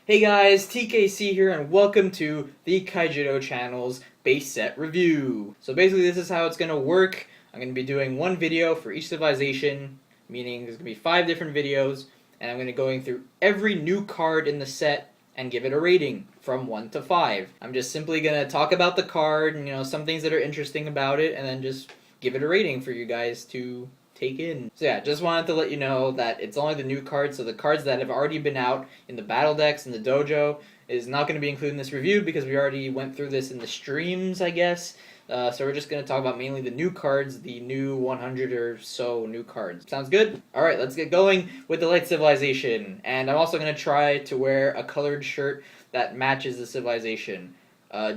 Hey guys, TKC here and welcome to TheKaijudoChannel's base set review. So basically this is how it's going to work. I'm going to be doing one video for each civilization, meaning there's going to be 5 different videos, and I'm going to be going through every new card in the set and give it a rating from 1 to 5. I'm just simply going to talk about the card and some things that are interesting about it, and then just give it a rating for you guys to take in. So yeah, just wanted to let you know that it's only the new cards, so the cards that have already been out in the battle decks and the dojo is not going to be included in this review because we already went through this in the streams, I guess. So we're just going to talk about mainly the new cards, the new 100 or so new cards. Sounds good? Alright, let's get going with the Light Civilization. And I'm also going to try to wear a colored shirt that matches the civilization.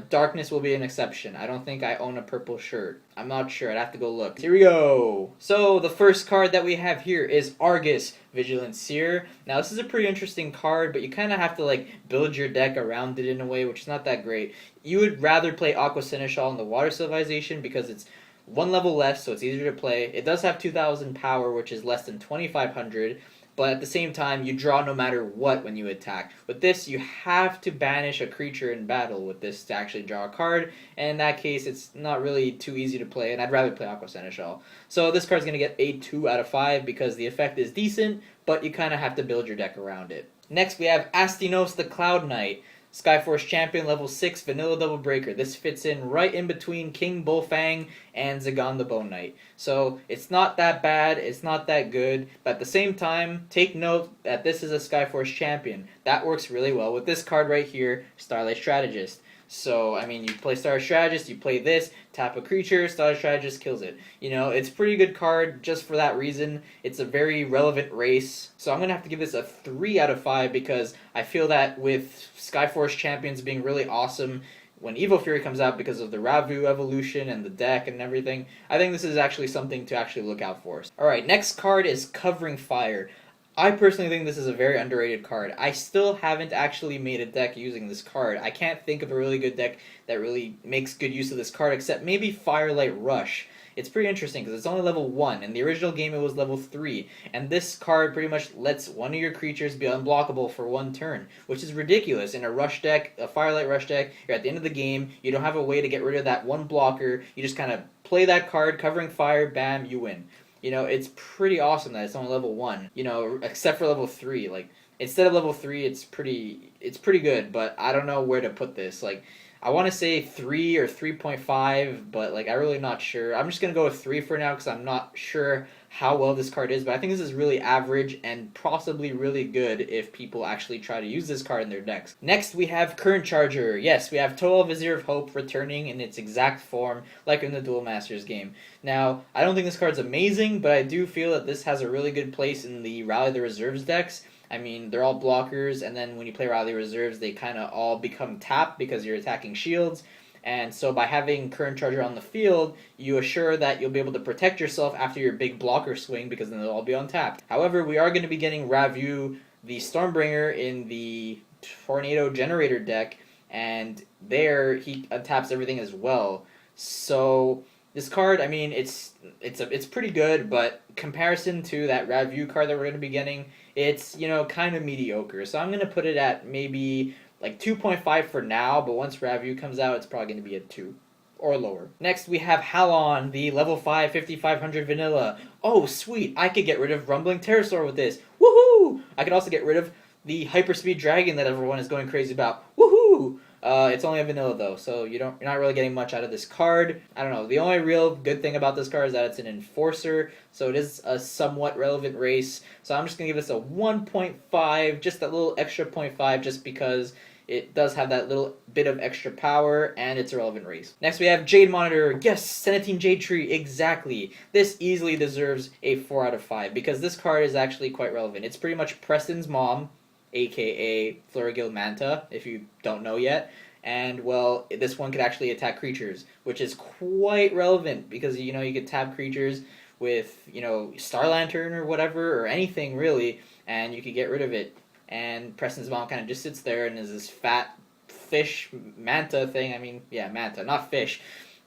Darkness will be an exception. I don't think I own a purple shirt. I'm not sure. I'd have to go look. Here we go. So the first card that we have here is Argus Vigilance Seer. Now this is a pretty interesting card, but you kind of have to build your deck around it in a way, which is not that great. You would rather play Aqua Seneschal in the Water Civilization because it's one level less, so it's easier to play. It does have 2,000 power, which is less than 2,500. But at the same time, you draw no matter what when you attack. With this, you have to banish a creature in battle with this to actually draw a card, and in that case, it's not really too easy to play, and I'd rather play Aqua Seneschal. So this card's going to get a 2 out of 5 because the effect is decent, but you kind of have to build your deck around it. Next, we have Astinos the Cloud Knight. Skyforce Champion, level 6, Vanilla Double Breaker. This fits in right in between King Bullfang and Zagan the Bone Knight. So it's not that bad, it's not that good, but at the same time, take note that this is a Skyforce Champion. That works really well with this card right here, Starlight Strategist. So, I mean, you play Starlight Strategist, you play this, tap a creature, Starlight Strategist kills it. It's a pretty good card just for that reason. It's a very relevant race. So I'm going to have to give this a 3 out of 5 because I feel that with Skyforce Champions being really awesome, when Evo Fury comes out because of the Ravvu evolution and the deck and everything, I think this is actually something to actually look out for. Alright, next card is Covering Fire. I personally think this is a very underrated card. I still haven't actually made a deck using this card. I can't think of a really good deck that really makes good use of this card except maybe Firelight Rush. It's pretty interesting because it's only level 1. In the original game it was level 3. And this card pretty much lets one of your creatures be unblockable for 1 turn, which is ridiculous. In a rush deck, a Firelight Rush deck, you're at the end of the game, you don't have a way to get rid of that one blocker, you just kind of play that card, Covering Fire, bam, you win. It's pretty awesome that it's only level 1, except for level 3. Instead of level 3, it's pretty good, but I don't know where to put this. I want to say 3 or 3.5, but I'm really not sure. I'm just going to go with 3 for now because I'm not sure how well this card is, but I think this is really average and possibly really good if people actually try to use this card in their decks. Next, we have Current Charger. Yes, we have Total Vizier of Hope returning in its exact form, like in the Duel Masters game. Now, I don't think this card's amazing, but I do feel that this has a really good place in the Rally the Reserves decks. I mean, they're all blockers, and then when you play Rally Reserves, they kind of all become tapped because you're attacking shields. And so by having Current Charger on the field, you assure that you'll be able to protect yourself after your big blocker swing because then they'll all be untapped. However, we are going to be getting Ravvu, the Stormbringer, in the Tornado Generator deck, and there he untaps everything as well. So this card, I mean, it's pretty good, but comparison to that Ravvu card that we're going to be getting, it's, kind of mediocre. So I'm going to put it at maybe 2.5 for now, but once Ravvu comes out, it's probably going to be a 2 or lower. Next, we have Halon, the level 5 5500 vanilla. Oh, sweet! I could get rid of Rumbling Pterosaur with this. Woohoo! I could also get rid of the Hyperspeed Dragon that everyone is going crazy about. Woohoo! It's only a vanilla though, so you're not really getting much out of this card. I don't know. The only real good thing about this card is that it's an enforcer, so it is a somewhat relevant race. So I'm just gonna give this a 1.5, just that little extra 0.5, just because it does have that little bit of extra power, and it's a relevant race. Next we have Jade Monitor. Yes, Senatine Jade Tree, exactly. This easily deserves a 4 out of 5, because this card is actually quite relevant. It's pretty much Preston's mom, aka Florigil Manta, if you don't know yet. And, well, this one could actually attack creatures, which is quite relevant, because, you could tap creatures with, Star Lantern or whatever, or anything really, and you could get rid of it. And Preston's mom kind of just sits there and is this fat fish manta thing. I mean, yeah, manta, not fish.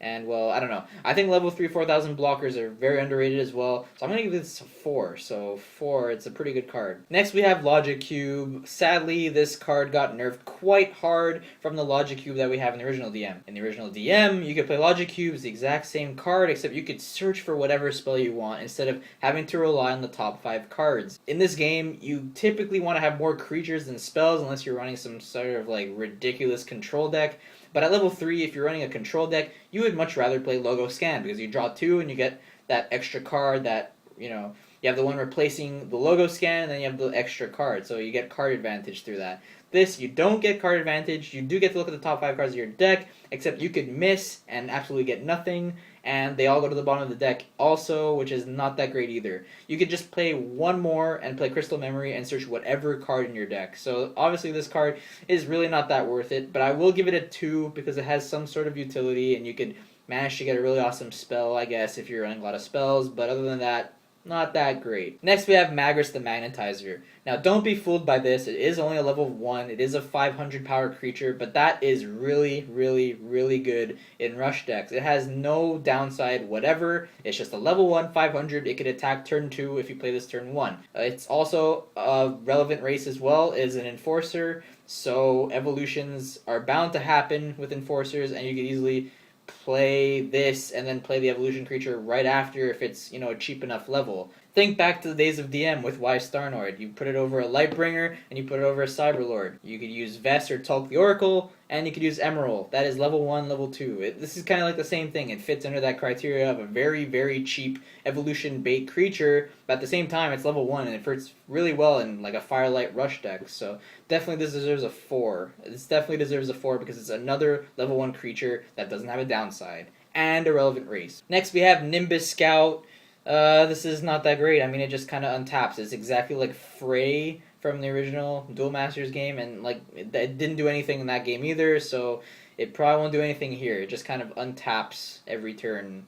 And, well, I don't know. I think level 3 4000 blockers are very underrated as well. So I'm going to give this a 4. So 4, it's a pretty good card. Next we have Logic Cube. Sadly, this card got nerfed quite hard from the Logic Cube that we have in the original DM. In the original DM, you could play Logic Cube as the exact same card, except you could search for whatever spell you want instead of having to rely on the top 5 cards. In this game, you typically want to have more creatures than spells unless you're running some sort of like ridiculous control deck. But at level 3, if you're running a control deck, you would much rather play Logo Scan because you draw 2 and you get that extra card that, you know, you have the one replacing the Logo Scan and then you have the extra card. So you get card advantage through that. This, you don't get card advantage. You do get to look at the top 5 cards of your deck, except you could miss and absolutely get nothing. And they all go to the bottom of the deck also, which is not that great either. You could just play one more and play Crystal Memory and search whatever card in your deck. So obviously this card is really not that worth it, but I will give it a 2 because it has some sort of utility and you could manage to get a really awesome spell, I guess, if you're running a lot of spells. But other than that, not that great. Next we have Magrus the Magnetizer. Now don't be fooled by this. It is only a level 1. It is a 500 power creature, but that is really, really, really good in rush decks. It has no downside whatever. It's just a level 1 500. It could attack turn 2 if you play this turn 1. It's also a relevant race as well. It is an Enforcer, so evolutions are bound to happen with Enforcers, and you could easily play this and then play the evolution creature right after if it's, you know, a cheap enough level. Think back to the days of DM with Y Starnoid. You put it over a Lightbringer and you put it over a Cyberlord. You could use Vest or Tulk the Oracle, and you could use Emerald. That is level 1, level 2. This is kind of like the same thing. It fits under that criteria of a very, very cheap evolution bait creature, but at the same time it's level 1 and it fits really well in like a Firelight Rush deck. So definitely this deserves a 4. This definitely deserves a 4 because it's another level 1 creature that doesn't have a downside. And a relevant race. Next we have Nimbus Scout. This is not that great. I mean, it just kind of untaps. It's exactly like Frey from the original Duel Masters game, and like it didn't do anything in that game either, so it probably won't do anything here. It just kind of untaps every turn.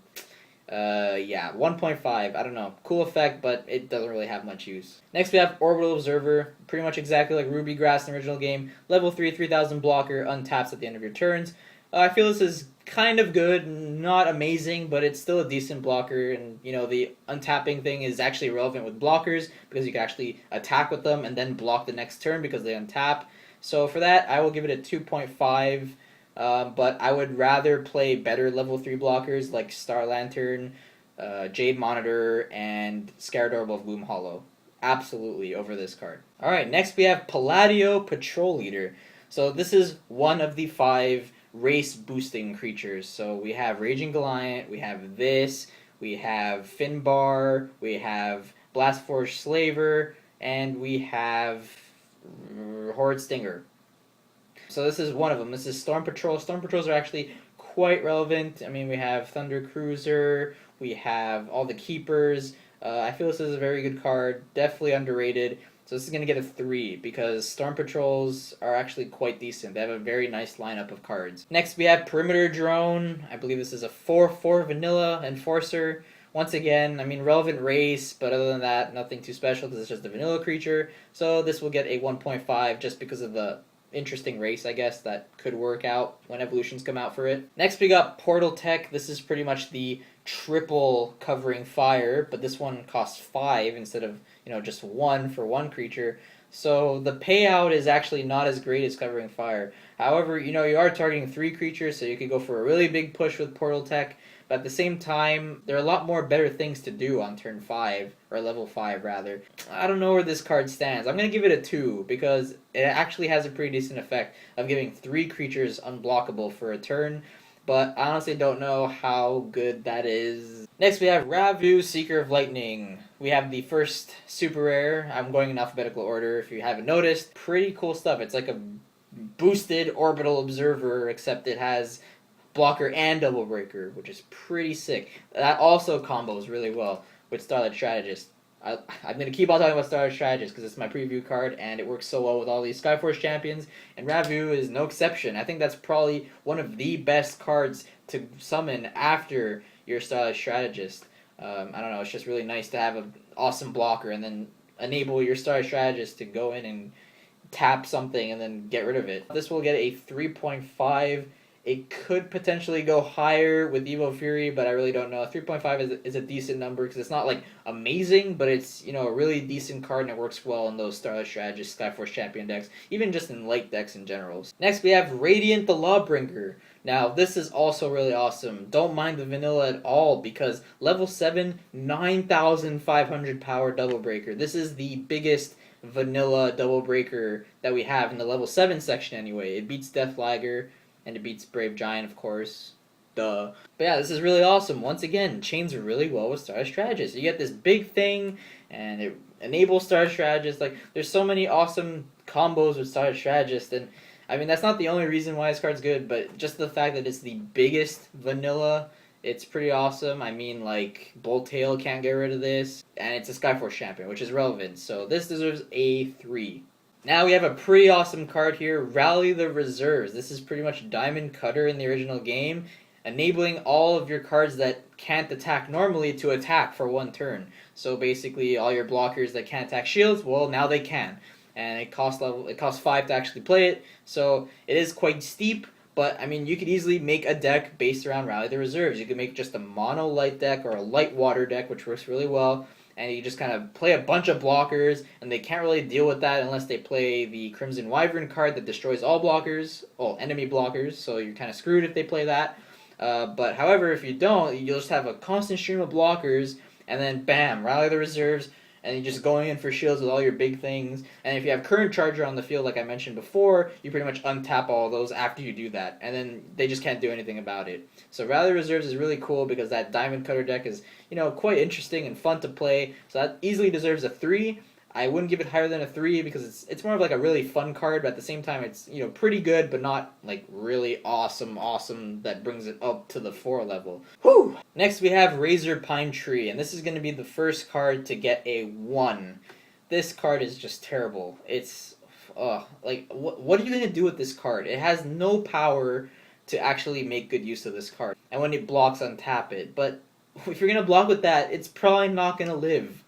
Yeah, 1.5. I don't know. Cool effect, but it doesn't really have much use. Next we have Orbital Observer. Pretty much exactly like Ruby Grass in the original game. Level 3, 3000 blocker, untaps at the end of your turns. I feel this is kind of good, not amazing, but it's still a decent blocker, and you know the untapping thing is actually relevant with blockers because you can actually attack with them and then block the next turn because they untap. So for that, I will give it a 2.5, but I would rather play better level 3 blockers like Star Lantern, Jade Monitor, and Scaradorble of Loom Hollow. Absolutely over this card. Alright, next we have Palladio Patrol Leader. So this is one of the 5 race boosting creatures. So we have Raging Goliath, we have this, we have Finbar, we have Blastforge Slaver, and we have Horde Stinger. So this is one of them. This is Storm Patrol. Storm Patrols are actually quite relevant. I mean, we have Thunder Cruiser, we have all the Keepers. I feel this is a very good card, definitely underrated. So this is going to get a 3 because Storm Patrols are actually quite decent. They have a very nice lineup of cards. Next we have Perimeter Drone. I believe this is a 4/4 vanilla Enforcer. Once again, I mean, relevant race, but other than that, nothing too special because it's just a vanilla creature. So this will get a 1.5 just because of the interesting race, I guess, that could work out when evolutions come out for it. Next we got Portal Tech. This is pretty much the triple covering fire, but this one costs 5 instead of, you know, just 1 for one creature. So the payout is actually not as great as covering fire. However, you know, you are targeting 3 creatures, so you could go for a really big push with Portal Tech, but at the same time, there are a lot more better things to do on turn 5, or level 5 rather. I don't know where this card stands. I'm going to give it a 2, because it actually has a pretty decent effect of giving 3 creatures unblockable for a turn, but I honestly don't know how good that is. Next we have Ravvu, Seeker of Lightning. We have the first super rare. I'm going in alphabetical order if you haven't noticed. Pretty cool stuff. It's like a boosted Orbital Observer, except it has blocker and double breaker, which is pretty sick. That also combos really well with Starlight Strategist. I'm going to keep on talking about Starlight Strategist because it's my preview card and it works so well with all these Skyforce champions, and Ravvu is no exception. I think that's probably one of the best cards to summon after your Starlight Strategist. I don't know, it's just really nice to have an awesome blocker and then enable your Starlight Strategist to go in and tap something and then get rid of it. This will get a 3.5. It could potentially go higher with Evo Fury, but I really don't know. 3.5 is a decent number because it's not like amazing, but it's, you know, a really decent card and it works well in those Starlight Strategist, Skyforce Champion decks, even just in light decks in general. Next we have Radiant the Lawbringer. Now this is also really awesome. Don't mind the vanilla at all because level 7, 9,500 power double breaker. This is the biggest vanilla double breaker that we have in the level 7 section anyway. It beats Deathlagger. And it beats Brave Giant, of course. Duh. But yeah, this is really awesome. Once again, chains really well with Starlight Strategist. You get this big thing, and it enables Starlight Strategist. Like, there's so many awesome combos with Starlight Strategist. And, I mean, that's not the only reason why this card's good, but just the fact that it's the biggest vanilla, it's pretty awesome. I mean, like, Boltail can't get rid of this. And it's a Skyforce champion, which is relevant. So this deserves a 3. Now we have a pretty awesome card here, Rally the Reserves. This is pretty much Diamond Cutter in the original game, enabling all of your cards that can't attack normally to attack for one turn. So basically all your blockers that can't attack shields, well now they can. And it costs 5 to actually play it, so it is quite steep, but I mean you could easily make a deck based around Rally the Reserves. You could make just a mono light deck or a light water deck, which works really well. And you just kind of play a bunch of blockers, and they can't really deal with that unless they play the Crimson Wyvern card that destroys all blockers, well, enemy blockers, so you're kind of screwed if they play that. But however, if you don't, you'll just have a constant stream of blockers, and then bam, Rally the Reserves, and you're just going in for shields with all your big things. And if you have Current Charger on the field, like I mentioned before, you pretty much untap all of those after you do that, and then they just can't do anything about it. So Rally Reserves is really cool because that Diamond Cutter deck is, you know, quite interesting and fun to play. So that easily deserves a 3. I wouldn't give it higher than a 3 because it's more of like a really fun card, but at the same time it's, you know, pretty good, but not like really awesome that brings it up to the 4 level. Whew! Next we have Razor Pine Tree, and this is going to be the first card to get a 1. This card is just terrible. It's, like, what are you going to do with this card? It has no power to actually make good use of this card. And when it blocks, untap it. But if you're going to block with that, it's probably not going to live.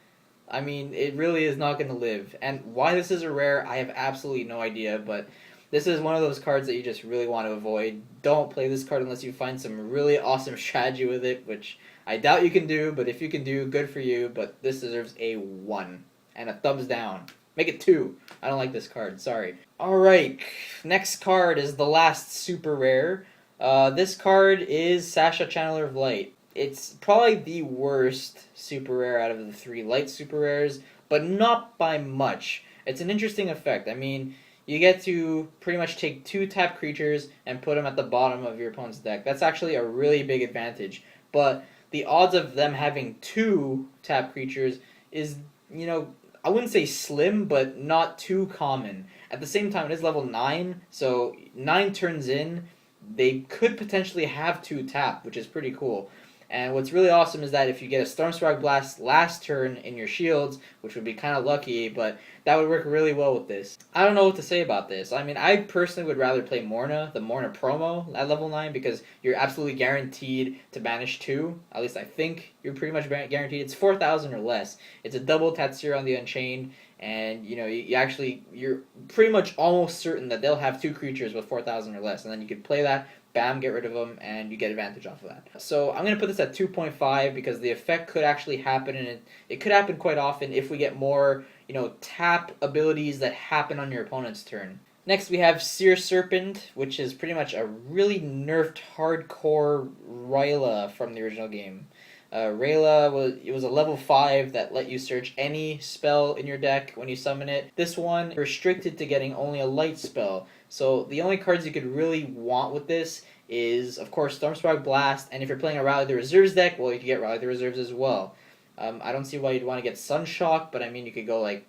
I mean, it really is not going to live. And why this is a rare, I have absolutely no idea, but this is one of those cards that you just really want to avoid. Don't play this card unless you find some really awesome strategy with it, which I doubt you can do, but if you can do, good for you, but this deserves a 1. And a thumbs down. Make it 2. I don't like this card, sorry. Alright, next card is the last super rare. This card is Sasha Channeler of Light. It's probably the worst super rare out of the 3 light super rares, but not by much. It's an interesting effect. I mean, you get to pretty much take 2 tap creatures and put them at the bottom of your opponent's deck. That's actually a really big advantage. But the odds of them having 2 tap creatures is, you know, I wouldn't say slim, but not too common. At the same time, it is level 9, so 9 turns in, they could potentially have 2 tap, which is pretty cool. And what's really awesome is that if you get a Stormspark Blast last turn in your shields, which would be kind of lucky, but that would work really well with this. I don't know what to say about this. I mean, I personally would rather play Morna, the Morna promo at level 9, because you're absolutely guaranteed to banish 2. At least I think you're pretty much guaranteed. It's 4,000 or less. It's a double Tatsir on the Unchained, and you know, you're pretty much almost certain that they'll have 2 creatures with 4,000 or less, and then you could play that, bam, get rid of them, and you get advantage off of that. So I'm going to put this at 2.5 because the effect could actually happen, and it could happen quite often if we get more, you know, tap abilities that happen on your opponent's turn. Next we have Seer Serpent, which is pretty much a really nerfed hardcore Rayla from the original game. Rayla was a level 5 that let you search any spell in your deck when you summon it. This one restricted to getting only a light spell. So the only cards you could really want with this is, of course, Stormspark Blast, and if you're playing a Rally the Reserves deck, well, you could get Rally the Reserves as well. I don't see why you'd want to get Sunshock, but I mean, you could go like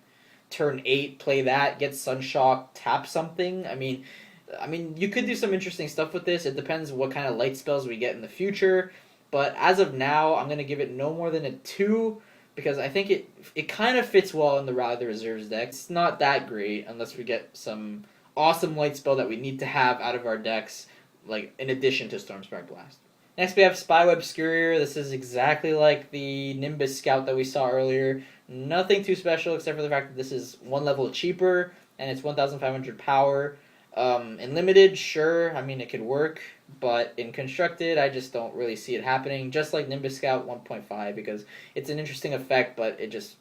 turn 8, play that, get Sunshock, tap something. I mean, you could do some interesting stuff with this. It depends what kind of light spells we get in the future. But as of now, I'm going to give it no more than a 2, because I think it kind of fits well in the Rally the Reserves deck. It's not that great unless we get some awesome light spell that we need to have out of our decks, like in addition to Stormspark Blast. Next we have Spyweb Scurrier. This is exactly like the Nimbus Scout that we saw earlier. Nothing too special except for the fact that this is 1 level cheaper and it's 1,500 power. In limited, sure, I mean, it could work, but in constructed, I just don't really see it happening, just like Nimbus Scout 1.5, because it's an interesting effect, but it just,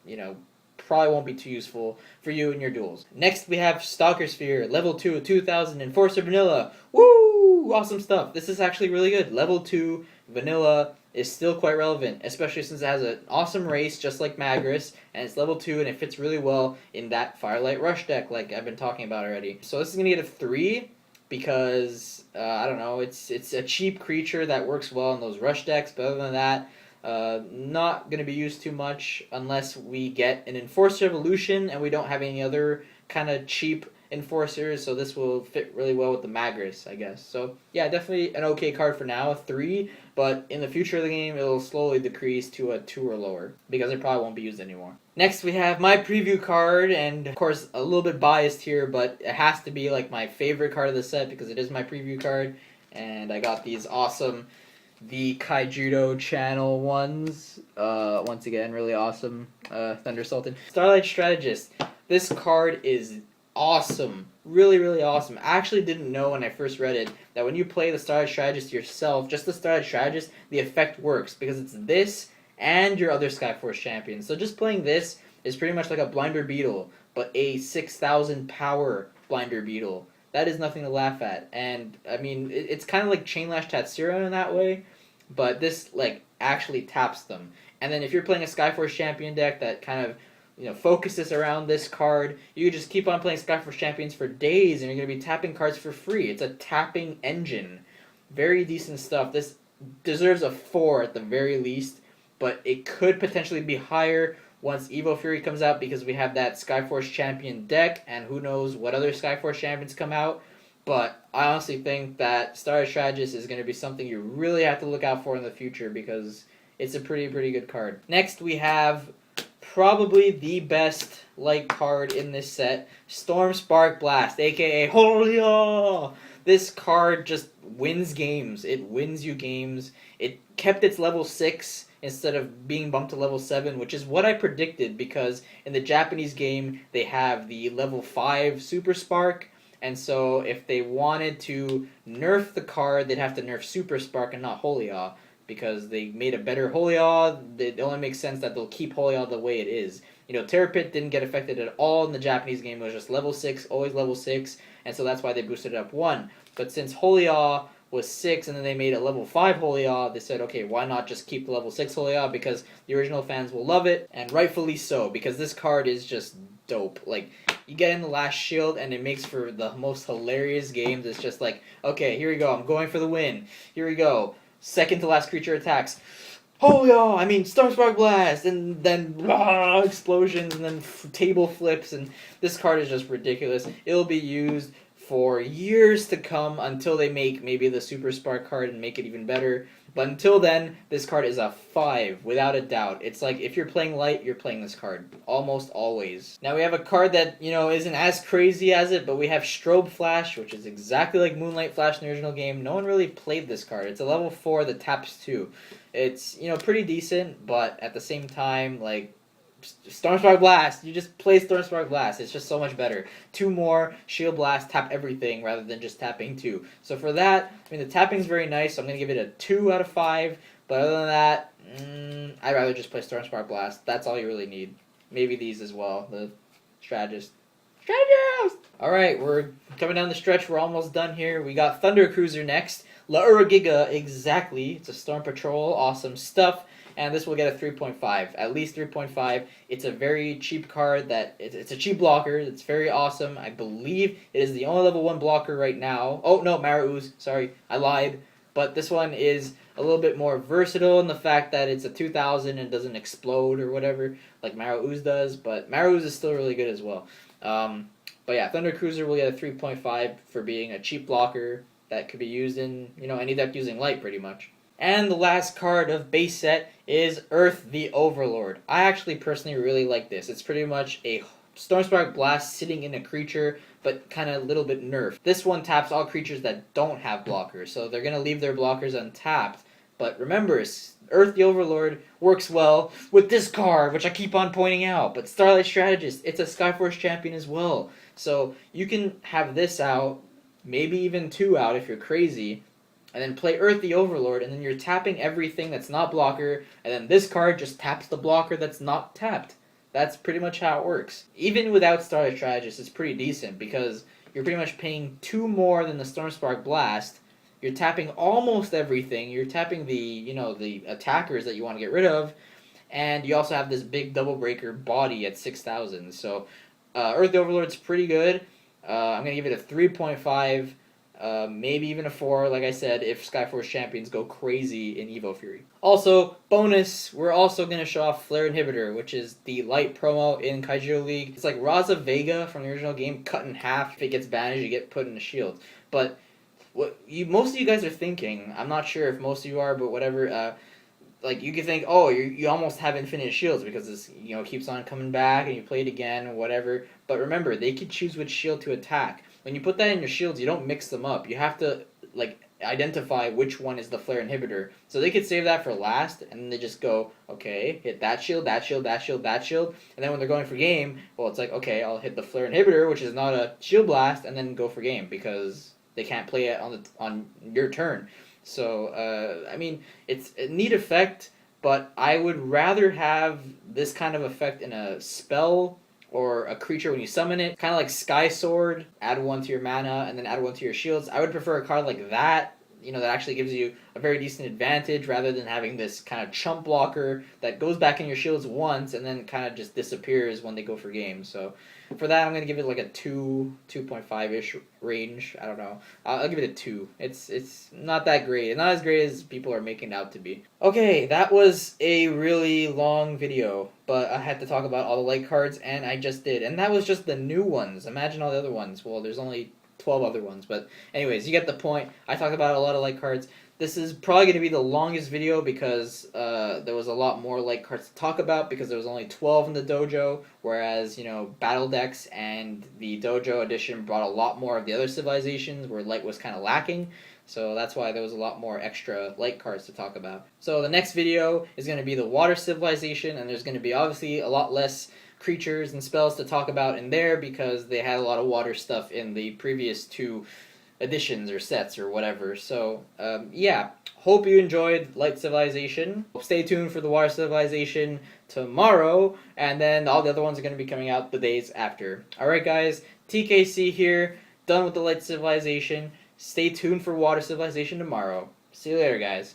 probably won't be too useful for you in your duels. Next, we have Stalker Sphere, level 2, 2000, Enforcer Vanilla. Woo! Awesome stuff. This is actually really good. Level 2 Vanilla is still quite relevant, especially since it has an awesome race, just like Magrus, and it's level 2, and it fits really well in that Firelight Rush deck, like I've been talking about already. So this is going to get a 3, because, I don't know, it's a cheap creature that works well in those Rush decks, but other than that, not going to be used too much unless we get an Enforcer Evolution and we don't have any other kind of cheap Enforcers, so this will fit really well with the Magrus, I guess. So, yeah, definitely an okay card for now, a 3, but in the future of the game, it'll slowly decrease to a 2 or lower, because it probably won't be used anymore. Next, we have my preview card, and of course, a little bit biased here, but it has to be like my favorite card of the set, because it is my preview card, and I got these awesome TheKaijudoChannel ones. Once again, really awesome. Thunder Sultan. Starlight Strategist. This card is awesome. Really, really awesome. I actually didn't know when I first read it that when you play the Starlight Strategist yourself, just the Starlight Strategist, the effect works because it's this and your other Skyforce champions. So just playing this is pretty much like a Blinder Beetle, but a 6,000 power Blinder Beetle. That is nothing to laugh at. And, I mean, it's kind of like Chainlash Tatsura in that way, but this, like, actually taps them. And then if you're playing a Skyforce champion deck that kind of, focuses around this card, you can just keep on playing Skyforce champions for days, and you're going to be tapping cards for free. It's a tapping engine. Very decent stuff. This deserves a 4 at the very least, but it could potentially be higher once Evo Fury comes out, because we have that Skyforce champion deck, and who knows what other Skyforce champions come out. But I honestly think that Starlight Strategist is going to be something you really have to look out for in the future, because it's a pretty good card. Next, we have probably the best light card in this set, Storm Spark Blast, aka Holia! This card just wins games. It wins you games. It kept its level 6 instead of being bumped to level 7, which is what I predicted, because in the Japanese game, they have the level 5 Super Spark, and so if they wanted to nerf the card, they'd have to nerf Super Spark and not Holia, because they made a better Holia. It only makes sense that they'll keep Holia the way it is. Serpent didn't get affected at all in the Japanese game. It was just level 6, always level 6, and so that's why they boosted it up 1. But since Holia was 6 and then they made a level 5 Holia, they said, okay, why not just keep the level 6 Holia, because the original fans will love it, and rightfully so, because this card is just dope. Like, you get in the last shield and it makes for the most hilarious games. It's just like, okay, here we go, I'm going for the win. Here we go. Second to last creature attacks. Storm Spark Blast, and then explosions, and then table flips, and this card is just ridiculous. It'll be used for years to come until they make maybe the Super Spark card and make it even better. But until then, this card is a 5, without a doubt. It's like, if you're playing light, you're playing this card. Almost always. Now we have a card that, isn't as crazy as it, but we have Strobe Flash, which is exactly like Moonlight Flash in the original game. No one really played this card. It's a level 4 that taps 2. It's, pretty decent, but at the same time, like, Storm Spark Blast. You just play Storm Spark Blast. It's just so much better. 2 more, Shield Blast, tap everything rather than just tapping 2. So for that, the tapping's very nice, so I'm going to give it a 2 out of 5. But other than that, I'd rather just play Storm Spark Blast. That's all you really need. Maybe these as well, the Strategist. Alright, we're coming down the stretch. We're almost done here. We got Thunder Cruiser next. La Giga, exactly. It's a Storm Patrol. Awesome stuff. And this will get a 3.5, at least 3.5. It's a very cheap card that it's a cheap blocker. It's very awesome. I believe it is the only level 1 blocker right now. Oh no, Magrus. Sorry, I lied. But this one is a little bit more versatile in the fact that it's a 2000 and doesn't explode or whatever like Magrus does. But Magrus is still really good as well. But yeah, Thunder Cruiser will get a 3.5 for being a cheap blocker that could be used in any deck using light pretty much. And the last card of base set is Earth the Overlord. I actually personally really like this. It's pretty much a Storm Spark Blast sitting in a creature, but kind of a little bit nerfed. This one taps all creatures that don't have blockers, so they're going to leave their blockers untapped. But remember, Earth the Overlord works well with this card, which I keep on pointing out. But Starlight Strategist, it's a Skyforce champion as well. So you can have this out maybe even 2 out if you're crazy, and then play Earth the Overlord, and then you're tapping everything that's not blocker, and then this card just taps the blocker that's not tapped. That's pretty much how it works. Even without Starlight Strategist, it's pretty decent, because you're pretty much paying 2 more than the Stormspark Blast. You're tapping almost everything. You're tapping the attackers that you want to get rid of, and you also have this big double breaker body at 6,000. So Earth the Overlord's pretty good. I'm going to give it a 3.5. Maybe even a 4, like I said, if Skyforce Champions go crazy in Evo Fury. Also, bonus, we're also going to show off Flare Inhibitor, which is the light promo in Kaijudo League. It's like Raza Vega from the original game, cut in half. If it gets banished, you get put in a shield. But what most of you guys are thinking, I'm not sure if most of you are, but whatever, like you could think, oh, you almost have infinite shields because this keeps on coming back and you play it again, whatever. But remember, they could choose which shield to attack. When you put that in your shields, you don't mix them up. You have to identify which one is the Flare Inhibitor. So they could save that for last, and then they just go, okay, hit that shield, that shield, that shield, that shield. And then when they're going for game, well, it's like, okay, I'll hit the Flare Inhibitor, which is not a shield blast, and then go for game because they can't play it on your turn. So, I mean, it's a neat effect, but I would rather have this kind of effect in a spell or a creature when you summon it. Kind of like Sky Sword, add 1 to your mana and then add 1 to your shields. I would prefer a card like that, that actually gives you a very decent advantage rather than having this kind of chump blocker that goes back in your shields once and then kind of just disappears when they go for game. So for that, I'm going to give it like a 2.5-ish range. I don't know. I'll give it a 2. It's not that great. Not as great as people are making it out to be. Okay, that was a really long video, but I had to talk about all the light cards, and I just did. And that was just the new ones. Imagine all the other ones. Well, there's only 12 other ones, but anyways, you get the point. I talked about a lot of light cards. This is probably going to be the longest video because there was a lot more light cards to talk about because there was only 12 in the dojo, whereas, Battle Decks and the dojo edition brought a lot more of the other civilizations where light was kind of lacking. So that's why there was a lot more extra light cards to talk about. So the next video is going to be the water civilization, and there's going to be obviously a lot less creatures and spells to talk about in there because they had a lot of water stuff in the previous 2 editions or sets or whatever. So yeah, hope you enjoyed Light Civilization. Stay tuned for the Water Civilization tomorrow, and then all the other ones are going to be coming out the days after. Alright guys, TKC here, done with the Light Civilization. Stay tuned for Water Civilization tomorrow. See you later guys.